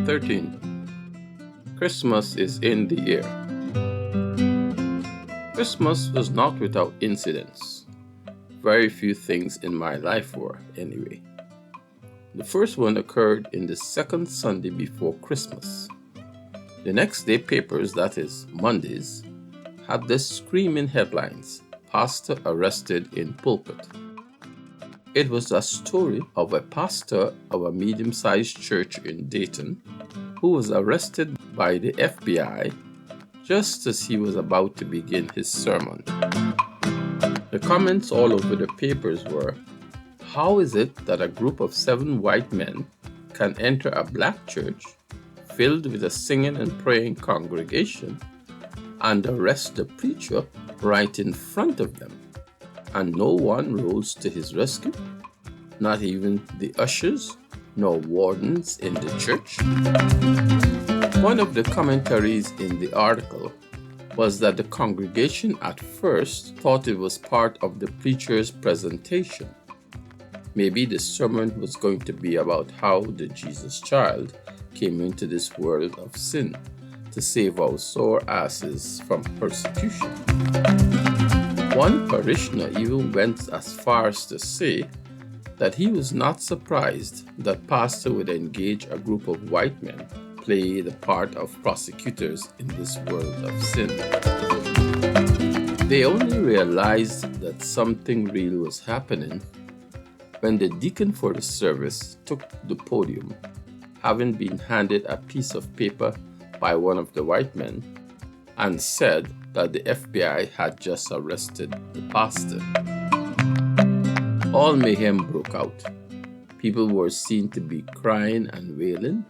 13. Christmas is in the air. Christmas was not without incidents. Very few things in my life were, anyway. The first one occurred in the second Sunday before Christmas. The next day papers, that is, Mondays, had the screaming headlines, "Pastor arrested in pulpit." It was a story of a pastor of a medium-sized church in Dayton who was arrested by the FBI just as he was about to begin his sermon. The comments all over the papers were, how is it that a group of 7 white men can enter a black church filled with a singing and praying congregation and arrest the preacher right in front of them, and no one rose to his rescue? Not even the ushers, nor wardens in the church? One of the commentaries in the article was that the congregation at first thought it was part of the preacher's presentation. Maybe the sermon was going to be about how the Jesus child came into this world of sin to save our sore asses from persecution. One parishioner even went as far as to say that he was not surprised that pastor would engage a group of white men play the part of prosecutors in this world of sin. They only realized that something real was happening when the deacon for the service took the podium, having been handed a piece of paper by one of the white men, and said that the FBI had just arrested the pastor. All mayhem broke out. People were seen to be crying and wailing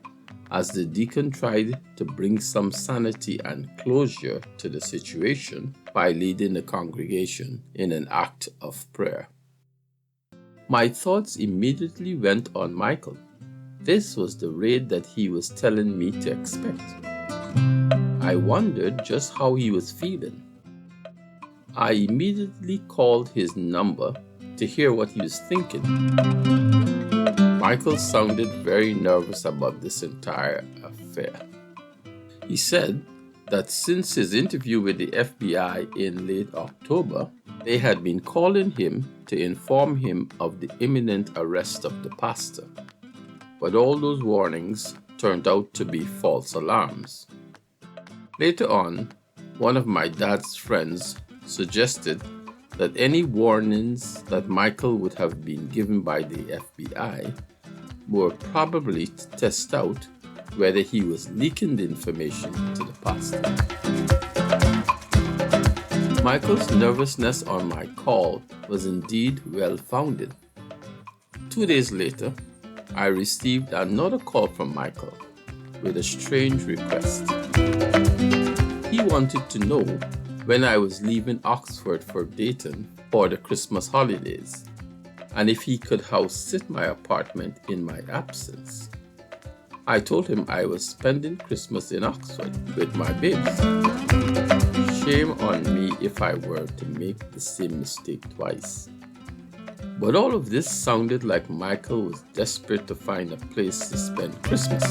as the deacon tried to bring some sanity and closure to the situation by leading the congregation in an act of prayer. My thoughts immediately went on Michael. This was the raid that he was telling me to expect. I wondered just how he was feeling. I immediately called his number to hear what he was thinking. Michael sounded very nervous about this entire affair. He said that since his interview with the FBI in late October, they had been calling him to inform him of the imminent arrest of the pastor. But all those warnings turned out to be false alarms. Later on, one of my dad's friends suggested that any warnings that Michael would have been given by the FBI were probably to test out whether he was leaking the information to the pastor. Michael's nervousness on my call was indeed well-founded. 2 days later, I received another call from Michael with a strange request. He wanted to know when I was leaving Oxford for Dayton for the Christmas holidays, and if he could house sit my apartment in my absence. I told him I was spending Christmas in Oxford with my babes. Shame on me if I were to make the same mistake twice. But all of this sounded like Michael was desperate to find a place to spend Christmas.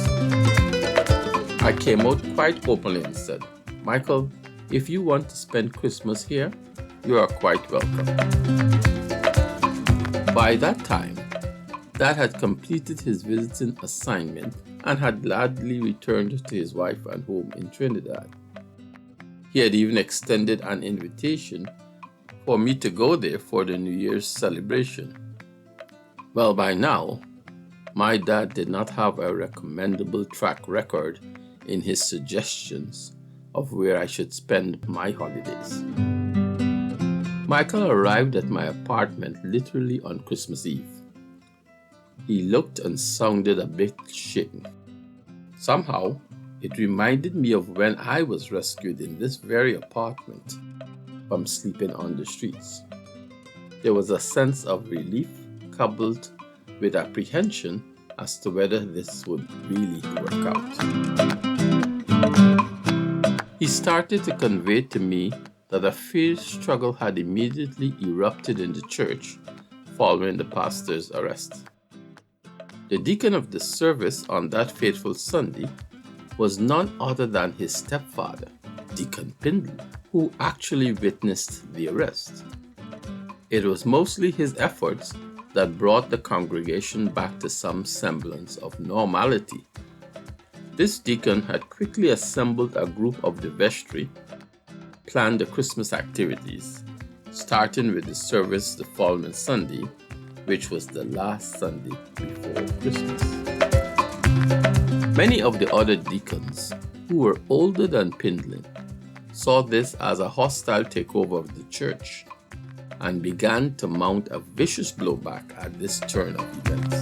I came out quite openly and said, "Michael, if you want to spend Christmas here, you are quite welcome." By that time, Dad had completed his visiting assignment and had gladly returned to his wife and home in Trinidad. He had even extended an invitation for me to go there for the New Year's celebration. Well, by now, my dad did not have a recommendable track record in his suggestions of where I should spend my holidays. Michael arrived at my apartment literally on Christmas Eve. He looked and sounded a bit shaken. Somehow, it reminded me of when I was rescued in this very apartment from sleeping on the streets. There was a sense of relief coupled with apprehension as to whether this would really work out. He started to convey to me that a fierce struggle had immediately erupted in the church following the pastor's arrest. The deacon of the service on that fateful Sunday was none other than his stepfather, Deacon Pindley, who actually witnessed the arrest. It was mostly his efforts that brought the congregation back to some semblance of normality. This deacon had quickly assembled a group of the vestry, planned the Christmas activities, starting with the service the following Sunday, which was the last Sunday before Christmas. Many of the other deacons, who were older than Pindlin, saw this as a hostile takeover of the church and began to mount a vicious blowback at this turn of events.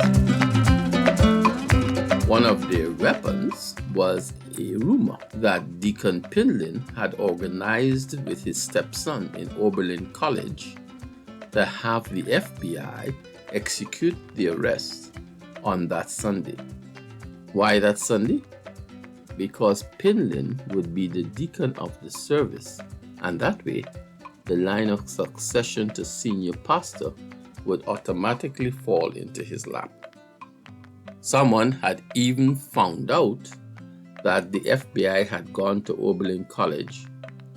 One of their weapons was a rumor that Deacon Pindlin had organized with his stepson in Oberlin College to have the FBI execute the arrest on that Sunday. Why that Sunday? Because Pindlin would be the deacon of the service, and that way, the line of succession to senior pastor would automatically fall into his lap. Someone had even found out that the FBI had gone to Oberlin College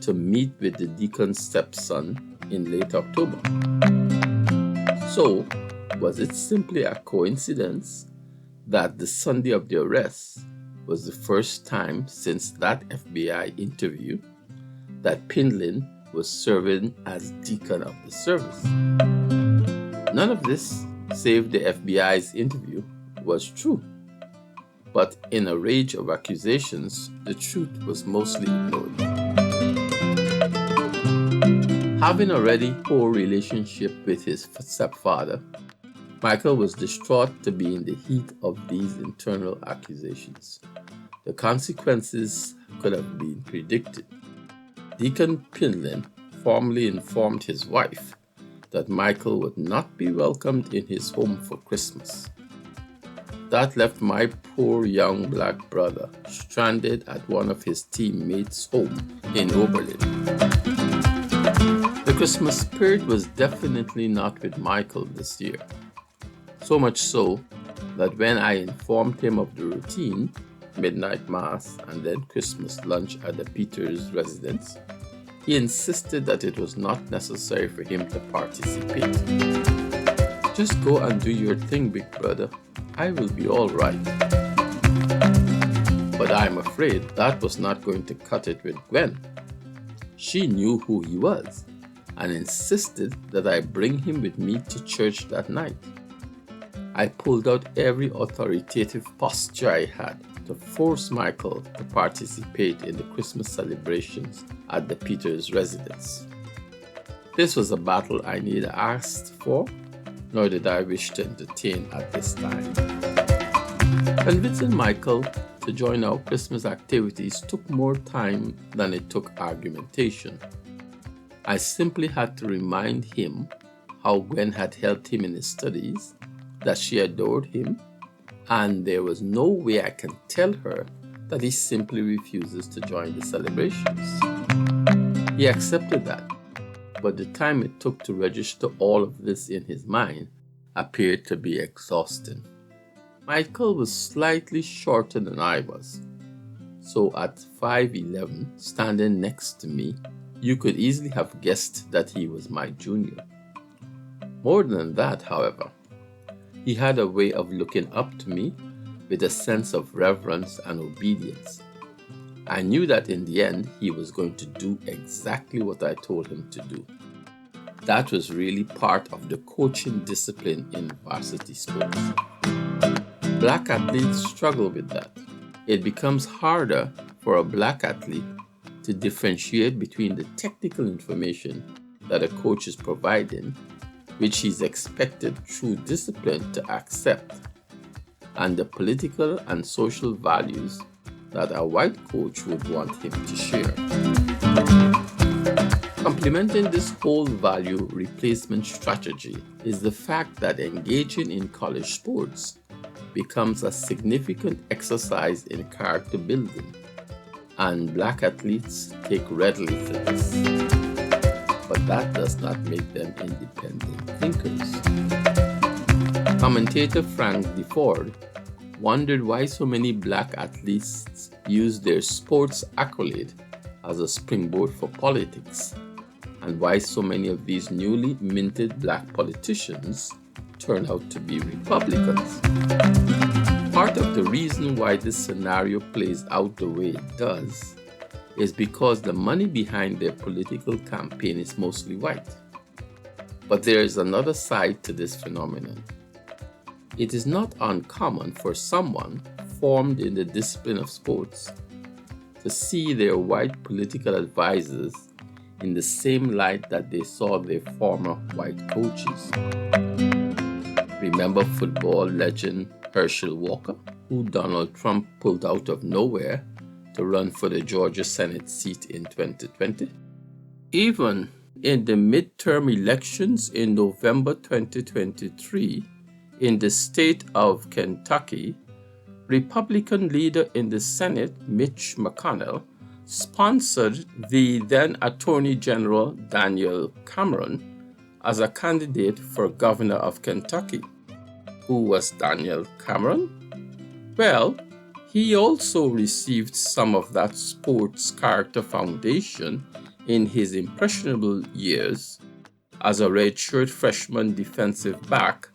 to meet with the deacon's stepson in late October. So, was it simply a coincidence that the Sunday of the arrest was the first time since that FBI interview that Pindlin was serving as deacon of the service? None of this, save the FBI's interview, was true. But in a rage of accusations, the truth was mostly ignored. Having already poor relationship with his stepfather, Michael was distraught to be in the heat of these internal accusations. The consequences could have been predicted. Deacon Pindlin formally informed his wife that Michael would not be welcomed in his home for Christmas. That left my poor young black brother stranded at one of his teammates' home in Oberlin. The Christmas spirit was definitely not with Michael this year. So much so that when I informed him of the routine, midnight mass and then Christmas lunch at the Peters residence, he insisted that it was not necessary for him to participate. Just go and do your thing, big brother. I will be all right. But I'm afraid that was not going to cut it with Gwen. She knew who he was and insisted that I bring him with me to church that night. I pulled out every authoritative posture I had to force Michael to participate in the Christmas celebrations at the Peters residence. This was a battle I neither asked for nor did I wish to entertain at this time. Convincing Michael to join our Christmas activities took more time than it took argumentation. I simply had to remind him how Gwen had helped him in his studies, that she adored him, and there was no way I can tell her that he simply refuses to join the celebrations. He accepted that, but the time it took to register all of this in his mind appeared to be exhausting. Michael was slightly shorter than I was, so at 5'11", standing next to me, you could easily have guessed that he was my junior. More than that, however, he had a way of looking up to me with a sense of reverence and obedience. I knew that in the end, he was going to do exactly what I told him to do. That was really part of the coaching discipline in varsity sports. Black athletes struggle with that. It becomes harder for a black athlete to differentiate between the technical information that a coach is providing, which he's expected through discipline to accept, and the political and social values that a white coach would want him to share. Complementing this whole value replacement strategy is the fact that engaging in college sports becomes a significant exercise in character building, and black athletes take readily to this. But that does not make them independent thinkers. Commentator Frank DeFord wondered why so many black athletes used their sports accolade as a springboard for politics, and why so many of these newly minted black politicians turn out to be Republicans. Part of the reason why this scenario plays out the way it does is because the money behind their political campaign is mostly white. But there is another side to this phenomenon. It is not uncommon for someone formed in the discipline of sports to see their white political advisors in the same light that they saw their former white coaches. Remember football legend Herschel Walker, who Donald Trump pulled out of nowhere to run for the Georgia Senate seat in 2020? Even in the midterm elections in November 2023 in the state of Kentucky, Republican leader in the Senate, Mitch McConnell, sponsored the then Attorney General Daniel Cameron as a candidate for governor of Kentucky. Who was Daniel Cameron? Well, he also received some of that sports character foundation in his impressionable years as a redshirt freshman defensive back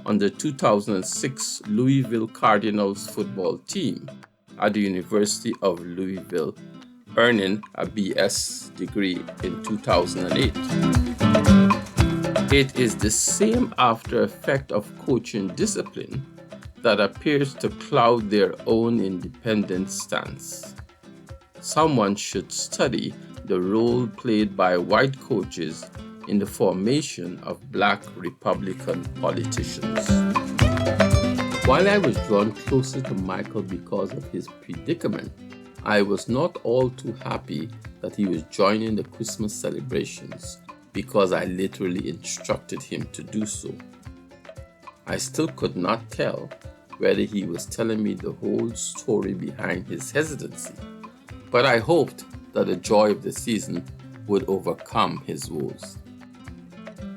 on the 2006 Louisville Cardinals football team at the University of Louisville, earning a BS degree in 2008. It is the same after effect of coaching discipline that appears to cloud their own independent stance. Someone should study the role played by white coaches in the formation of black Republican politicians. While I was drawn closer to Michael because of his predicament, I was not all too happy that he was joining the Christmas celebrations because I literally instructed him to do so. I still could not tell whether he was telling me the whole story behind his hesitancy, but I hoped that the joy of the season would overcome his woes.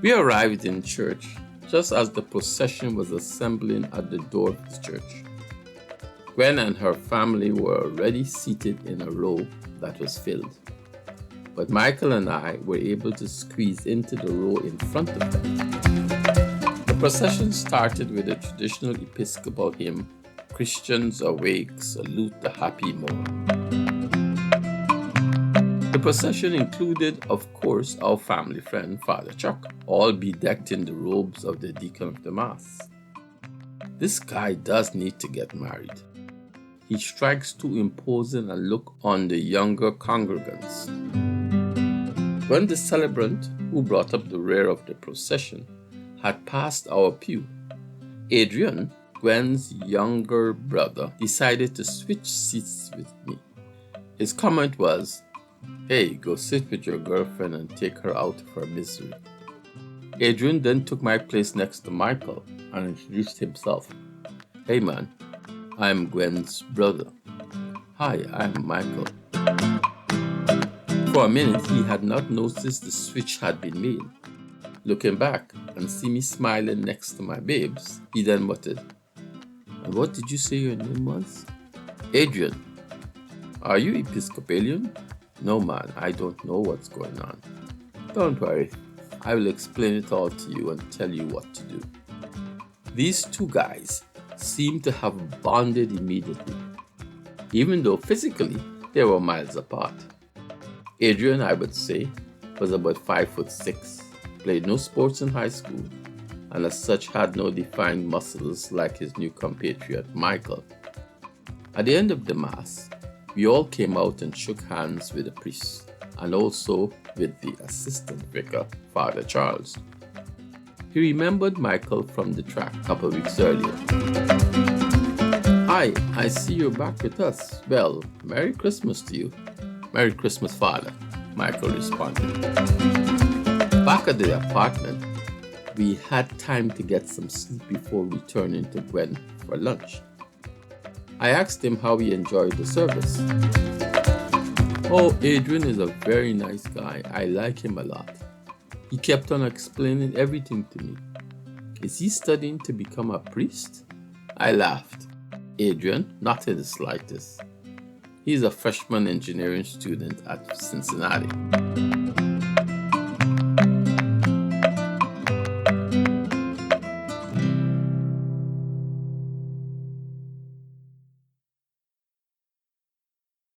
We arrived in church just as the procession was assembling at the door of the church. Gwen and her family were already seated in a row that was filled, but Michael and I were able to squeeze into the row in front of them. The procession started with a traditional Episcopal hymn, "Christians Awake, Salute the Happy Morn." The procession included, of course, our family friend, Father Chuck, all bedecked in the robes of the Deacon of the Mass. This guy does need to get married. He strikes too imposing a look on the younger congregants. When the celebrant, who brought up the rear of the procession, had passed our pew, Adrian, Gwen's younger brother, decided to switch seats with me. His comment was, "Hey, go sit with your girlfriend and take her out of her misery." Adrian then took my place next to Michael and introduced himself. "Hey man, I'm Gwen's brother." "Hi, I'm Michael." For a minute, he had not noticed the switch had been made. Looking back and see me smiling next to my babes, he then muttered, "And what did you say your name was?" "Adrian." "Are you Episcopalian?" "No man, I don't know what's going on." "Don't worry, I will explain it all to you and tell you what to do." These two guys seemed to have bonded immediately, even though physically they were miles apart. Adrian, I would say, was about 5'6", played no sports in high school, and as such had no defined muscles like his new compatriot Michael. At the end of the Mass, we all came out and shook hands with the priest, and also with the assistant vicar, Father Charles. He remembered Michael from the track a couple weeks earlier. "Hi, I see you're back with us. Well, Merry Christmas to you." "Merry Christmas, Father," Michael responded. Back at the apartment, we had time to get some sleep before returning to Gwen for lunch. I asked him how he enjoyed the service. "Oh, Adrian is a very nice guy. I like him a lot. He kept on explaining everything to me. Is he studying to become a priest? I laughed. Adrian, not in the slightest. He's a freshman engineering student at Cincinnati.